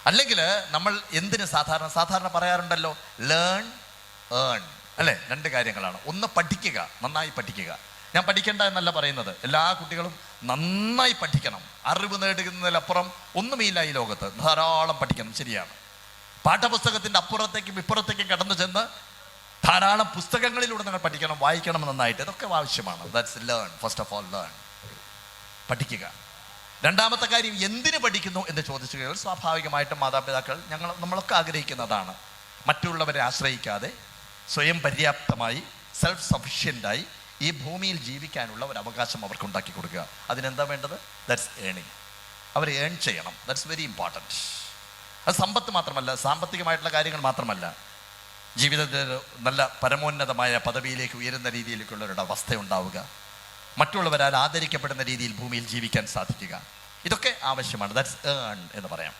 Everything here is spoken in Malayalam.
അല്ലെങ്കിൽ നമ്മൾ എന്തിന് സാധാരണ പറയാറുണ്ടല്ലോ, ലേൺ ഏൺ, അല്ലേ? രണ്ട് കാര്യങ്ങളാണ്. ഒന്ന്, പഠിക്കുക, നന്നായി പഠിക്കുക. ഞാൻ പഠിക്കേണ്ട എന്നല്ല പറയുന്നത്, എല്ലാ കുട്ടികളും നന്നായി പഠിക്കണം. അറിവ് നേടുന്നതിലപ്പുറം ഒന്നുമില്ല ഈ ലോകത്ത്. ധാരാളം പഠിക്കണം, ശരിയാണ്. പാഠപുസ്തകത്തിൻ്റെ അപ്പുറത്തേക്കും ഇപ്പുറത്തേക്കും കടന്നു ചെന്ന് ധാരാളം പുസ്തകങ്ങളിലൂടെ നിങ്ങൾ പഠിക്കണം, വായിക്കണം നന്നായിട്ട്. ഇതൊക്കെ ആവശ്യമാണ്. That's learn. First of all learn, പഠിക്കുക. രണ്ടാമത്തെ കാര്യം, എന്തിനു പഠിക്കുന്നു എന്ന് ചോദിച്ചു കഴിഞ്ഞാൽ സ്വാഭാവികമായിട്ടും മാതാപിതാക്കൾ നമ്മളൊക്കെ ആഗ്രഹിക്കുന്നതാണ്, മറ്റുള്ളവരെ ആശ്രയിക്കാതെ സ്വയം പര്യാപ്തമായി സെൽഫ് സഫിഷ്യൻ്റായി ഈ ഭൂമിയിൽ ജീവിക്കാനുള്ള ഒരു അവകാശം അവർക്ക് ഉണ്ടാക്കി കൊടുക്കുക. അതിനെന്താ വേണ്ടത്? ദാറ്റ്സ് ഏണിങ്. അവർ ഏൺ ചെയ്യണം. That's very important. അത് സമ്പത്ത് മാത്രമല്ല, സാമ്പത്തികമായിട്ടുള്ള കാര്യങ്ങൾ മാത്രമല്ല, ജീവിതത്തിൽ നല്ല പരമോന്നതമായ പദവിയിലേക്ക് ഉയരുന്ന രീതിയിലേക്കുള്ള ഒരു അവസ്ഥ ഉണ്ടാവുക, മറ്റുള്ളവരാൽ ആദരിക്കപ്പെടുന്ന രീതിയിൽ ഭൂമിയിൽ ജീവിക്കാൻ സാധിക്കുക, ഇതൊക്കെ ആവശ്യമാണ്. ദാറ്റ്സ് ഏൺ എന്ന് പറയാം.